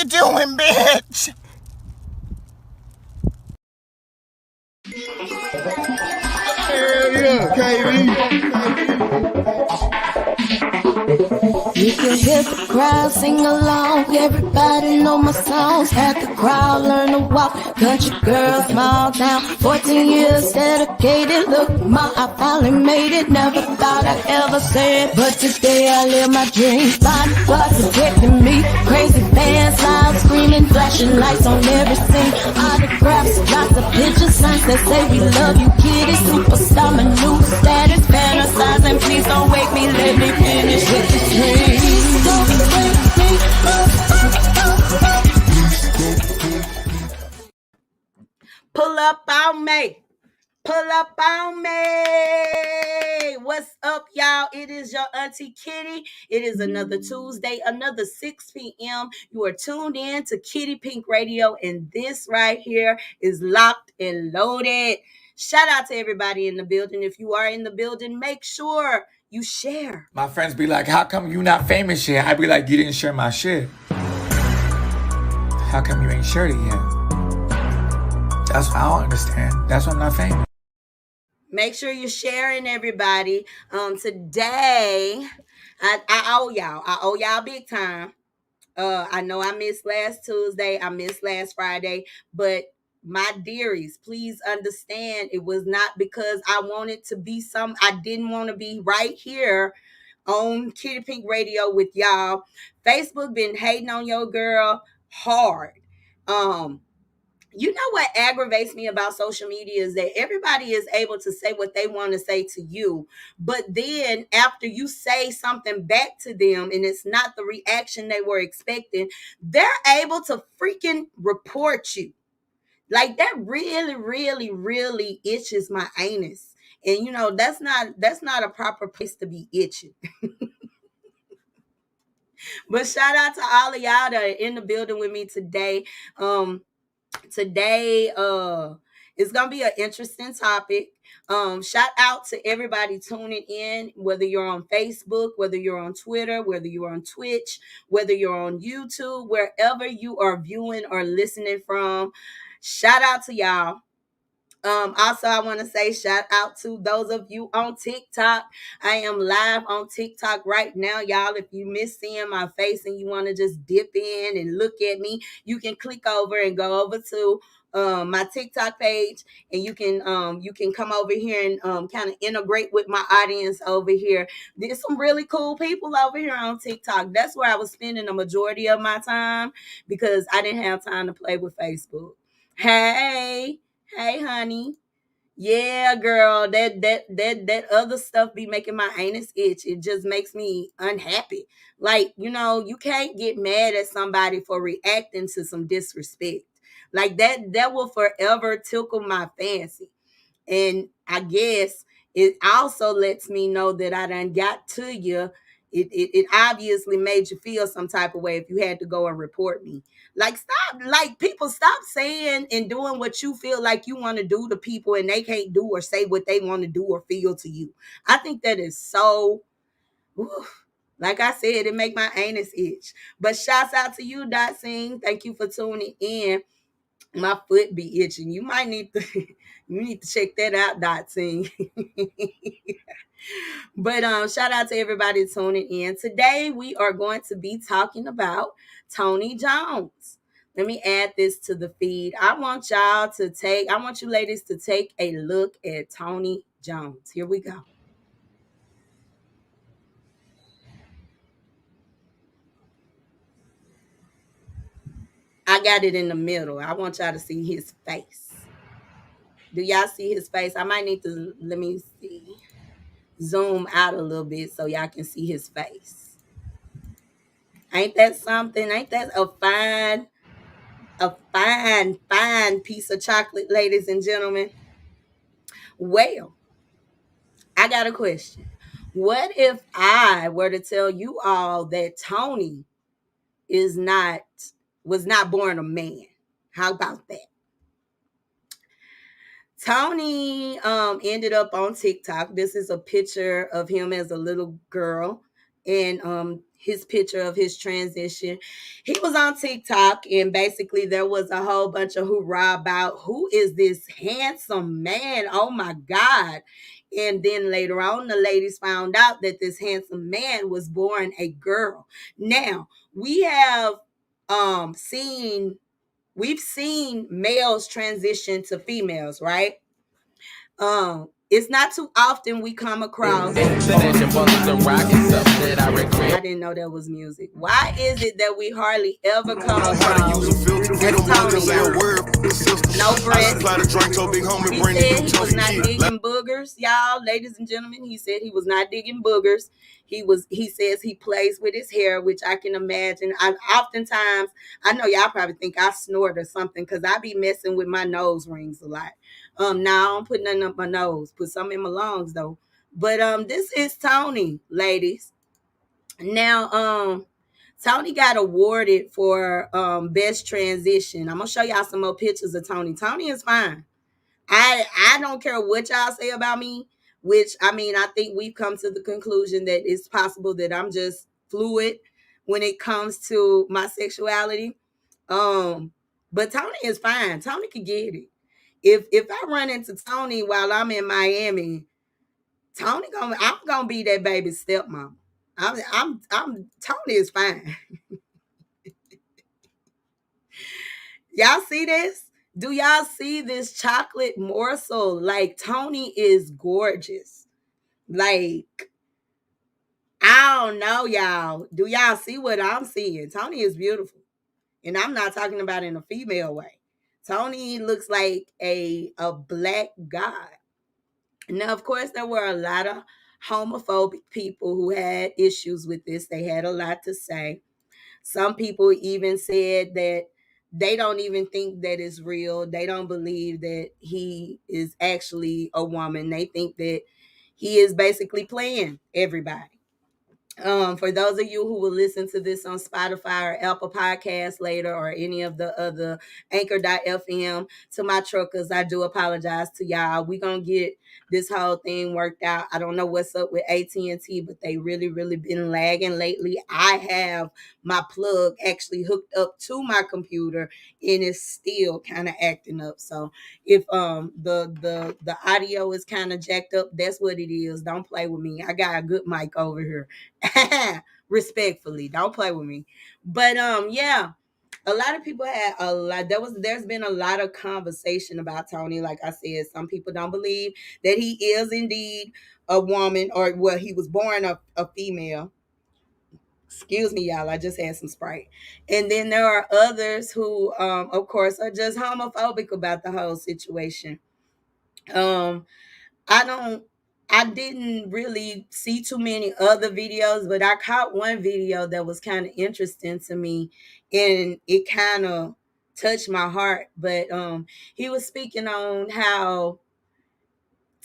you doing, bitch? Hell yeah, KIDDY. You can hear the crowd sing along. Everybody know my songs. Had the crowd learn to walk. Country girl, small town. 14 years dedicated. Look, ma, I finally made it. Never thought I'd ever say it, but today I live my dream. Bodyguards protecting me. Crazy fans, loud screaming, flashing lights on every scene. Autographs, lots of pictures, signs that say we love you, kitty. Superstar, my new status, fantasizing. Please don't wake me. Let me finish with this dream. Pull up on me. Pull up on me. What's up, y'all? It is your Auntie Kitty. It is another Tuesday, another 6 p.m. You are tuned in to Kitty Pink Radio, and this right here is Locked and Loaded. Shout out to everybody in the building. If you are in the building, make sure you share. My friends be like, how come you not famous yet? I be like, you didn't share my shit. How come you ain't shared it yet? That's what I don't understand. That's why I'm not famous. Make sure you're sharing, everybody. Today, I owe y'all. I owe y'all big time. I know I missed last Tuesday. I missed last Friday. But my dearies, please understand, it was not because I wanted to be I didn't want to be right here on Kitty Pink Radio with y'all. Facebook been hating on your girl hard. You know what aggravates me about social media is that everybody is able to say what they want to say to you, but then after you say something back to them and it's not the reaction they were expecting, they're able to freaking report you. Like that really, really, really itches my anus. And you know, that's not a proper place to be itching. But shout out to all of y'all that are in the building with me today. Today it's gonna be an interesting topic. Shout out to everybody tuning in, whether you're on Facebook, whether you're on Twitter, whether you're on Twitch, whether you're on YouTube, wherever you are viewing or listening from. Shout out to y'all. Also, I want to say shout out to those of you on TikTok. I am live on TikTok right now, y'all. If you miss seeing my face and you want to just dip in and look at me, you can click over and go over to my TikTok page, and you can come over here and kind of integrate with my audience over here. There's some really cool people over here on TikTok. That's where I was spending the majority of my time because I didn't have time to play with Facebook. Hey, honey. Yeah, girl. That other stuff be making my anus itch. It just makes me unhappy. Like, you know, you can't get mad at somebody for reacting to some disrespect. Like that will forever tickle my fancy. And I guess it also lets me know that I done got to you. It obviously made you feel some type of way if you had to go and report me. Like, stop saying and doing what you feel like you want to do to people and they can't do or say what they want to do or feel to you. I think that is so, like I said, it make my anus itch. But shouts out to you, Dot Sing. Thank you for tuning in. My foot be itching. You might need to you need to check that out, Dot Sing. But shout out to everybody tuning in. Today we are going to be talking about Tony Jones. Let me add this to the feed. I want you ladies to take a look at Tony Jones. Here we go. I got it in the middle. I want y'all to see his face. Do y'all see his face? I might need to, let me see, zoom out a little bit so y'all can see his face. Ain't that something? Ain't that fine piece of chocolate, ladies and gentlemen? Well, I got a question. What if I were to tell you all that Tony was not born a man? How about that? Tony ended up on TikTok. This is a picture of him as a little girl. and his picture of his transition. He was on TikTok, and basically there was a whole bunch of hoorah about who is this handsome man? Oh my God. And then later on, the ladies found out that this handsome man was born a girl. Now, we have seen we've seen males transition to females, right? It's not too often we come across. I didn't know that was music. Why is it that we hardly ever come across? No breath. He said he was not digging boogers, y'all, ladies and gentlemen. He said he was not digging boogers. He says he plays with his hair, which I can imagine. Oftentimes, I know y'all probably think I snort or something because I be messing with my nose rings a lot. Now I don't put nothing up my nose, put some in my lungs though. But this is Tony, ladies. Now, Tony got awarded for best transition. I'm gonna show y'all some more pictures of Tony. Tony is fine. I don't care what y'all say about me, which I mean, I think we've come to the conclusion that it's possible that I'm just fluid when it comes to my sexuality. But Tony is fine. Tony can get it. If I run into Tony while I'm in Miami, I'm gonna be that baby's stepmom. I'm Tony is fine. Y'all see this? Do y'all see this chocolate morsel? Like, Tony is gorgeous. Like, I don't know, y'all. Do y'all see what I'm seeing? Tony is beautiful. And I'm not talking about in a female way. Tony looks like a black god. Now, of course, there were a lot of homophobic people who had issues with this. They had a lot to say. Some people even said that they don't even think that it's real. They don't believe that he is actually a woman. They think that he is basically playing everybody. For those of you who will listen to this on Spotify or Apple Podcasts later or any of the other Anchor.fm, to my truckers, I do apologize to y'all. We're going to get this whole thing worked out. I don't know what's up with AT&T, but they really, really been lagging lately. I have my plug actually hooked up to my computer and it's still kind of acting up. So if the audio is kind of jacked up, that's what it is. Don't play with me. I got a good mic over here. Respectfully, don't play with me. But yeah, a lot of people had there's been a lot of conversation about Tony. Like I said, some people don't believe that he is indeed a woman, or well, he was born a female. Excuse me, y'all, I just had some Sprite. And then there are others who of course are just homophobic about the whole situation. um I didn't really see too many other videos, but I caught one video that was kind of interesting to me, and it kind of touched my heart. But he was speaking on how,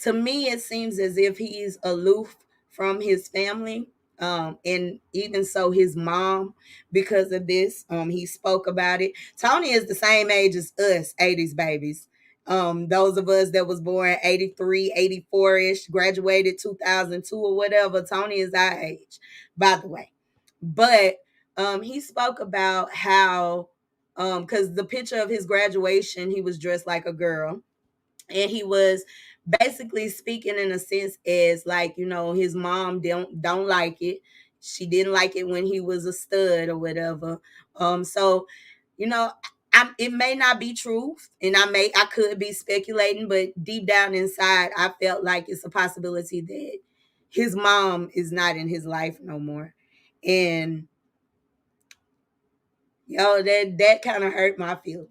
to me, it seems as if he's aloof from his family. And even so, his mom, because of this, he spoke about it. Tony is the same age as us, 80s babies. Those of us that was born 83, 84-ish, graduated 2002 or whatever. Tony is our age, by the way. But he spoke about how, because the picture of his graduation, he was dressed like a girl. And he was basically speaking in a sense as, like, his mom don't like it. She didn't like it when he was a stud or whatever. So it may not be truth, and I could be speculating, but deep down inside, I felt like it's a possibility that his mom is not in his life no more. And that kind of hurt my feelings.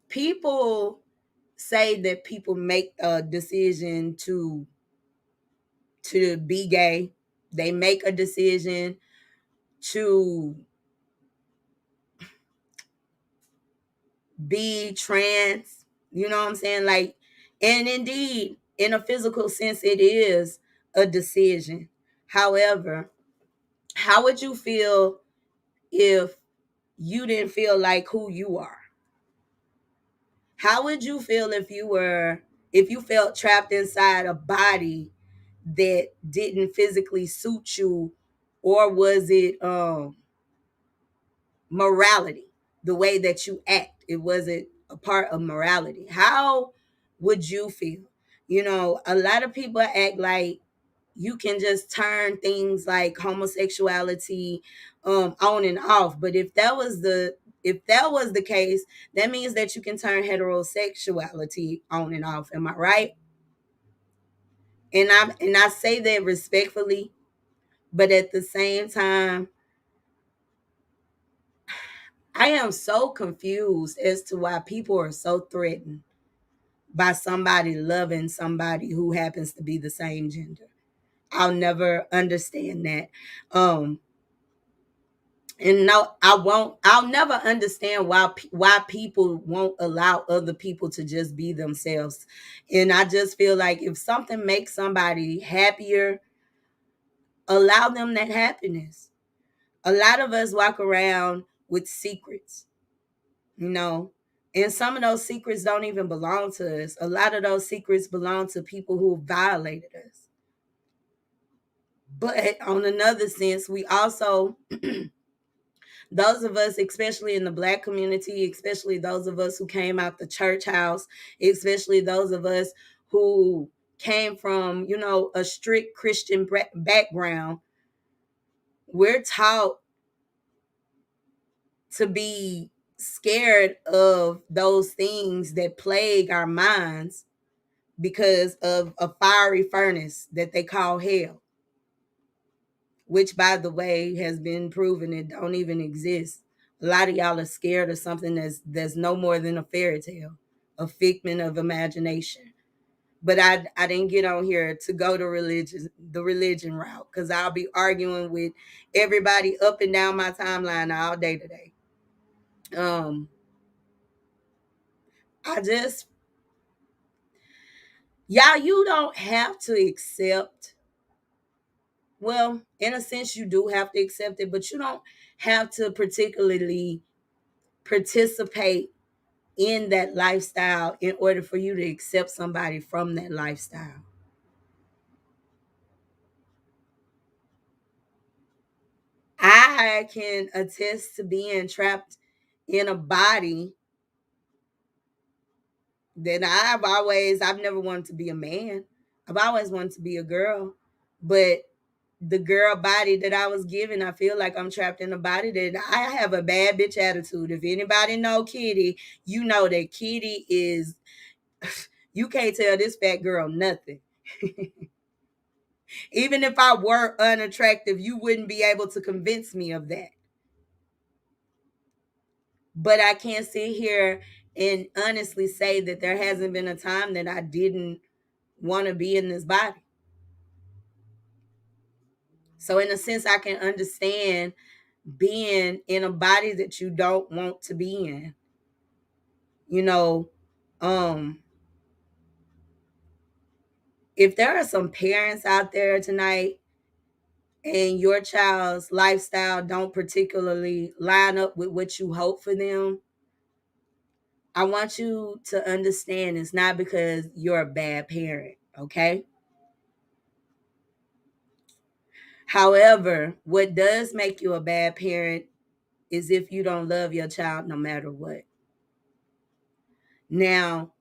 People say that people make a decision to be gay. They make a decision to be trans. You know what I'm saying? Like, and indeed, in a physical sense, it is a decision. However, how would you feel if you didn't feel like who you are? How would you feel if you were if you felt trapped inside a body that didn't physically suit you, or was it morality, the way that you act, it wasn't a part of morality, how would you feel? You know, a lot of people act like you can just turn things like homosexuality on and off. But if that was the case, that means that you can turn heterosexuality on and off. Am I right? And I say that respectfully, but at the same time, I am so confused as to why people are so threatened by somebody loving somebody who happens to be the same gender. I'll never understand that. And no, I won't. I'll never understand why people won't allow other people to just be themselves. And I just feel like if something makes somebody happier, allow them that happiness. A lot of us walk around with secrets, you know, and some of those secrets don't even belong to us. A lot of those secrets belong to people who violated us. But on another sense, we also, those of us, especially in the Black community, especially those of us who came out the church house, especially those of us who came from, you know, a strict Christian background, we're taught to be scared of those things that plague our minds because of a fiery furnace that they call hell, which, by the way, has been proven it don't even exist. A lot of y'all are scared of something that's no more than a fairy tale, a figment of imagination. But I didn't get on here to go to the religion route, because I'll be arguing with everybody up and down my timeline all day today. I just, y'all, you don't have to accept, well, in a sense you do have to accept it, but you don't have to particularly participate in that lifestyle in order for you to accept somebody from that lifestyle. I can attest to being trapped in a body that I've never wanted to be a man. I've always wanted to be a girl. But the girl body that I was given, I feel like I'm trapped in a body that I have a bad bitch attitude. If anybody know Kitty, you know that Kitty is, you can't tell this fat girl nothing. Even if I were unattractive, you wouldn't be able to convince me of that. But I can't sit here and honestly say that there hasn't been a time that I didn't want to be in this body. So in a sense, I can understand being in a body that you don't want to be in. You know, if there are some parents out there tonight and your child's lifestyle don't particularly line up with what you hope for them, I want you to understand it's not because you're a bad parent, okay? However, what does make you a bad parent is if you don't love your child no matter what. Now,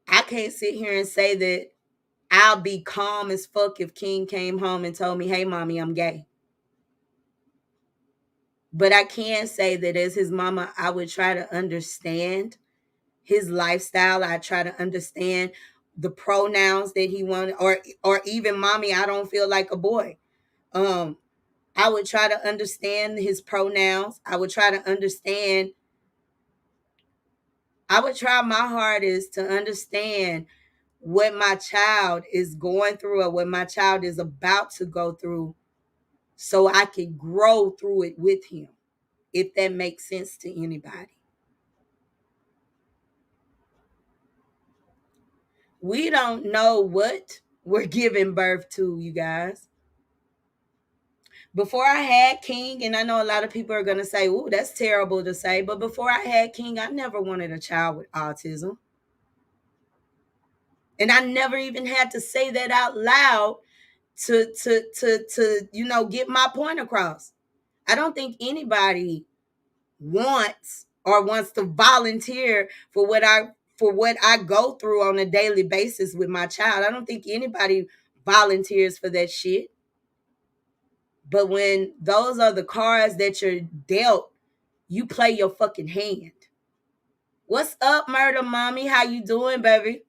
I can't sit here and say that I'll be calm as fuck if King came home and told me, hey, mommy, I'm gay. But I can say that as his mama, I would try to understand his lifestyle. I try to understand the pronouns that he wanted, or even, mommy, I don't feel like a boy. I would try to understand his pronouns. I would try to understand. I would try my hardest to understand what my child is going through or what my child is about to go through, so I can grow through it with him, if that makes sense to anybody. We don't know what we're giving birth to, you guys. Before I had King, and I know a lot of people are going to say, ooh, that's terrible to say, but before I had King, I never wanted a child with autism. And I never even had to say that out loud to get my point across. I don't think anybody wants to volunteer for what I go through on a daily basis with my child. I don't think anybody volunteers for that shit. But when those are the cards that you're dealt, you play your fucking hand. What's up, Murder Mommy? How you doing, baby?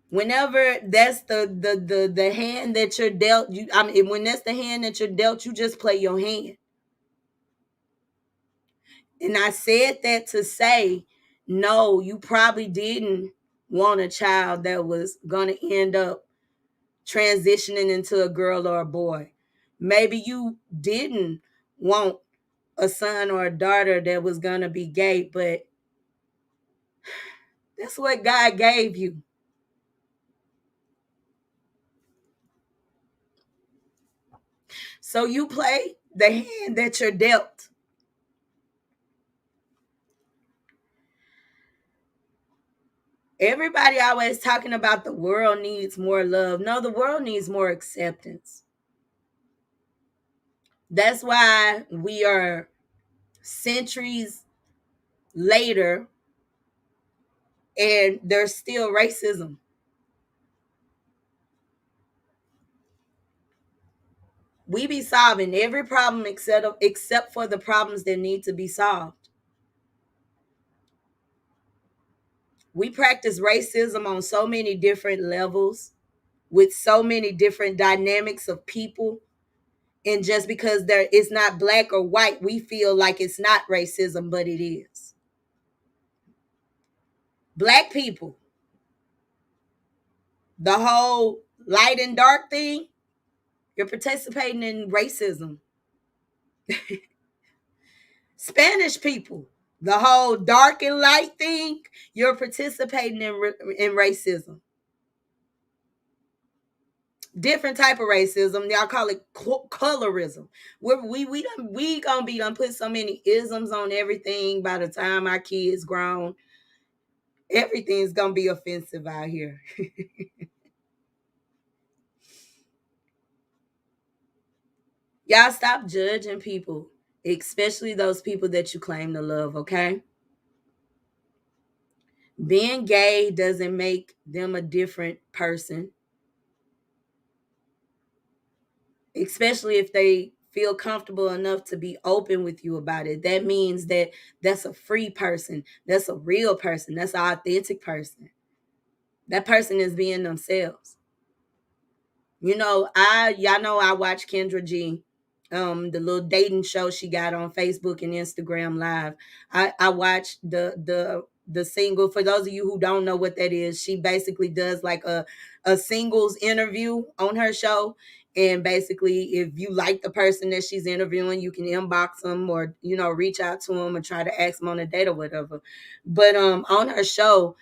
Whenever that's the hand that you're dealt, when that's the hand that you're dealt, you just play your hand. And I said that to say, no, you probably didn't want a child that was gonna end up transitioning into a girl or a boy. Maybe you didn't want a son or a daughter that was gonna be gay, but that's what God gave you. So you play the hand that you're dealt. Everybody always talking about the world needs more love. No, the world needs more acceptance. That's why we are centuries later and there's still racism. We be solving every problem except for the problems that need to be solved. We practice racism on so many different levels with so many different dynamics of people. And just because it's not black or white, we feel like it's not racism, but it is. Black people, the whole light and dark thing, you're participating in racism. Spanish people, the whole dark and light thing, you're participating in racism. Different type of racism. Y'all call it colorism. We gonna be done put so many isms on everything by the time our kids grown. Everything's gonna be offensive out here. Y'all stop judging people, especially those people that you claim to love, okay? Being gay doesn't make them a different person, especially if they feel comfortable enough to be open with you about it. That means that that's a free person. That's a real person. That's an authentic person. That person is being themselves. Y'all know I watch Kendra G, the little dating show she got on Facebook and Instagram Live. I watched the single. For those of you who don't know what that is, she basically does like a singles interview on her show. And basically, if you like the person that she's interviewing, you can inbox them or reach out to them and try to ask them on a date or whatever. But on her show,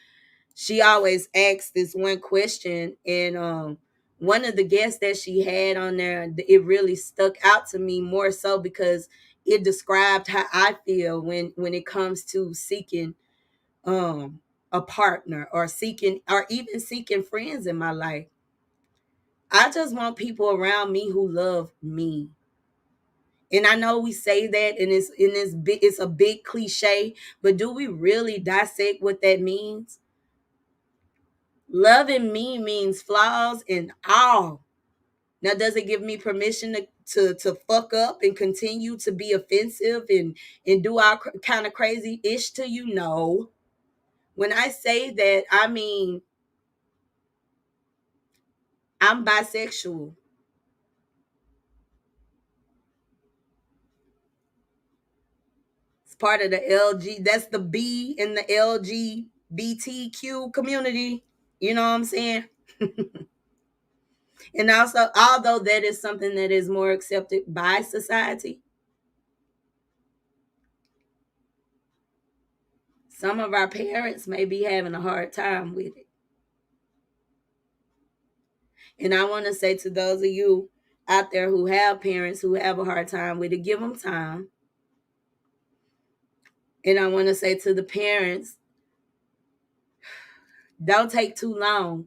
she always asks this one question, and one of the guests that she had on there, it really stuck out to me more so because it described how I feel when it comes to seeking a partner or even seeking friends in my life. I just want people around me who love me. And I know we say that, and it's a big cliche, but do we really dissect what that means? Loving me means flaws and all. Now, does it give me permission to fuck up and continue to be offensive and do all kind of crazy ish to you? No. When I say that, I mean I'm bisexual. It's part of the LG. That's the B in the LGBTQ community. You know what I'm saying? And also, although that is something that is more accepted by society, some of our parents may be having a hard time with it. And I want to say to those of you out there who have parents who have a hard time with it, give them time. And I want to say to the parents Don't take too long.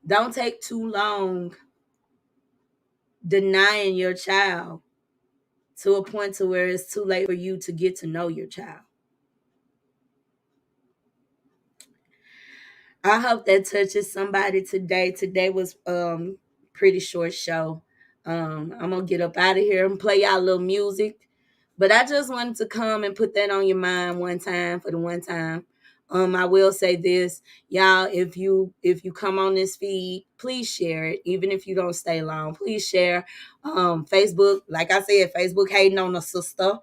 Don't take too long denying your child to a point to where it's too late for you to get to know your child. I hope that touches somebody today. Today was pretty short show. I'm gonna get up out of here and play y'all a little music. But I just wanted to come and put that on your mind one time for the one time. I will say this, y'all, if you come on this feed, please share it. Even if you don't stay long, please share. Facebook, like I said, Facebook hating on a sister.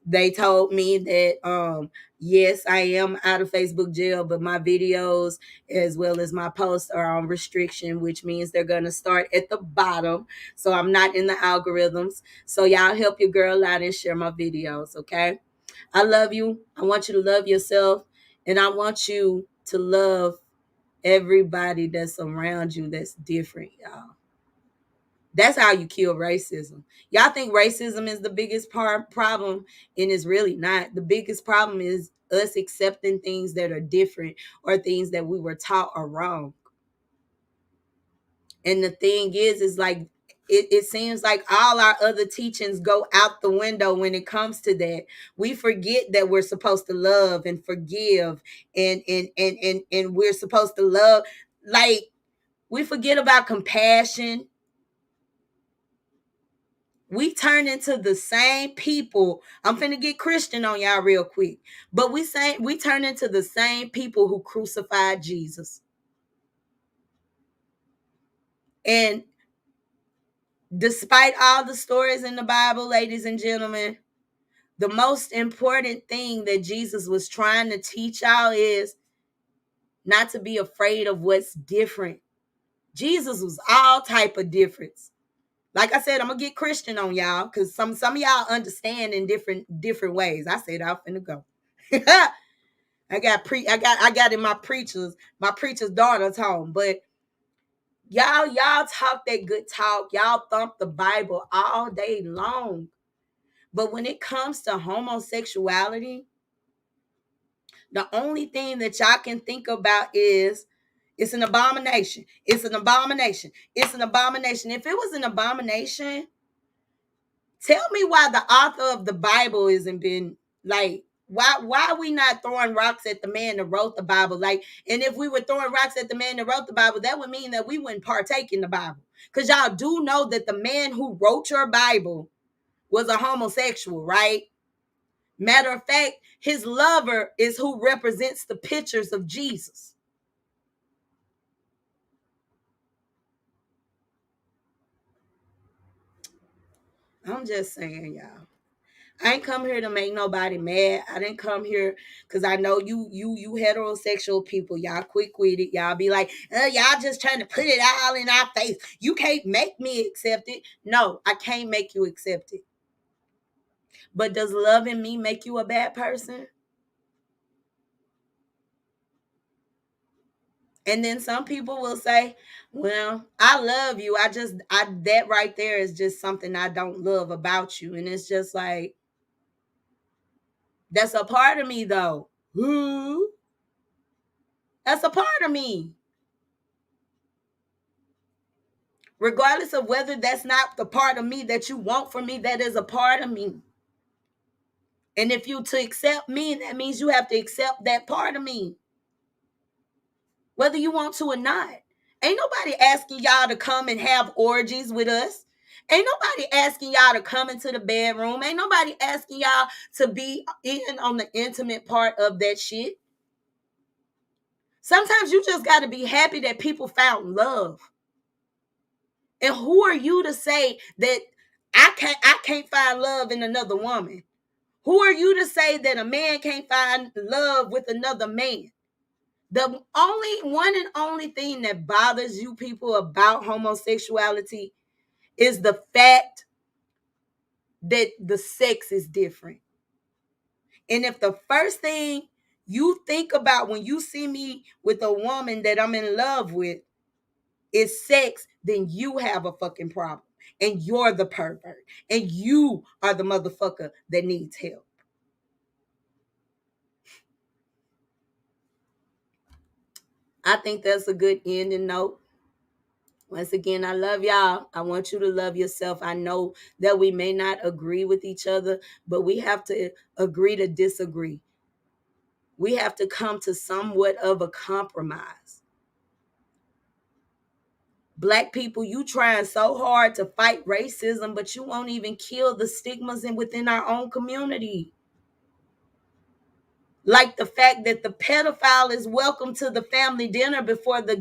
They told me that yes, I am out of Facebook jail, but my videos as well as my posts are on restriction, which means they're gonna start at the bottom. So I'm not in the algorithms. So y'all help your girl out and share my videos, okay? I love you. I want you to love yourself, and I want you to love everybody that's around you that's different, y'all. That's how you kill racism. Y'all think racism is the biggest problem, and it's really not. The biggest problem is us accepting things that are different or things that we were taught are wrong. And the thing is like it seems like all our other teachings go out the window when it comes to that. We forget that we're supposed to love and forgive, and we're supposed to love. Like, we forget about compassion. We turn into the same people. I'm finna get Christian on y'all real quick. But we turn into the same people who crucified Jesus. And despite all the stories in the Bible, ladies and gentlemen, the most important thing that Jesus was trying to teach y'all is not to be afraid of what's different. Jesus was all type of difference. Like I said, I'm gonna get Christian on y'all because some of y'all understand in different ways. I said I'm finna go. I got in my preacher's daughter's home, but y'all talk that good talk. Y'all thump the Bible all day long. But when it comes to homosexuality, the only thing that y'all can think about is it's an abomination. It's an abomination. It's an abomination. If it was an abomination, tell me why the author of the Bible isn't been like, why are we not throwing rocks at the man that wrote the Bible? Like, and if we were throwing rocks at the man that wrote the Bible, that would mean that we wouldn't partake in the Bible. Because y'all do know that the man who wrote your Bible was a homosexual, right? Matter of fact, his lover is who represents the pictures of Jesus. I'm just saying, y'all. I ain't come here to make nobody mad. I didn't come here because I know you heterosexual people, y'all quick with it. Y'all be like, y'all just trying to put it all in our face. You can't make me accept it. No, I can't make you accept it. But does loving me make you a bad person? And then some people will say, well, I love you. That right there is just something I don't love about you. And it's just like, that's a part of me though. Who? That's a part of me. Regardless of whether that's not the part of me that you want from me, that is a part of me. And if you to accept me, that means you have to accept that part of me, whether you want to or not. Ain't nobody asking y'all to come and have orgies with us. Ain't nobody asking y'all to come into the bedroom. Ain't nobody asking y'all to be in on the intimate part of that shit. Sometimes you just got to be happy that people found love. And who are you to say that I can't find love in another woman? Who are you to say that a man can't find love with another man? The only thing that bothers you people about homosexuality is the fact that the sex is different. And if the first thing you think about when you see me with a woman that I'm in love with is sex, then you have a fucking problem. And you're the pervert. And you are the motherfucker that needs help. I think that's a good ending note. Once again, I love y'all. I want you to love yourself. I know that we may not agree with each other, but we have to agree to disagree. We have to come to somewhat of a compromise. Black people, you trying so hard to fight racism, but you won't even kill the stigmas within our own community. Like the fact that the pedophile is welcome to the family dinner before the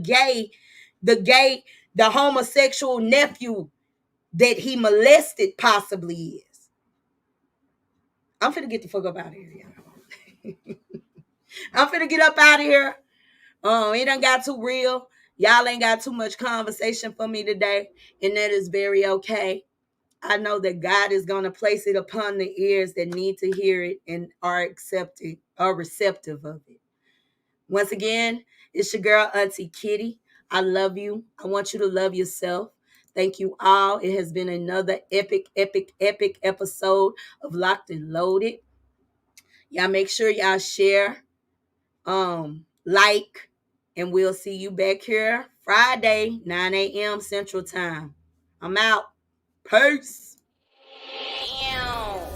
homosexual nephew that he molested possibly is. I'm finna get the fuck up out of here, y'all. I'm finna get up out of here. It done got too real. Y'all ain't got too much conversation for me today, and that is very okay. I know that God is going to place it upon the ears that need to hear it and are accepting or receptive of it. Once again, it's your girl, Auntie Kitty. I love you. I want you to love yourself. Thank you all. It has been another epic, epic, epic episode of Locked and Loaded. Y'all make sure y'all share, like, and we'll see you back here Friday, 9 a.m. Central Time. I'm out. Peace. Damn.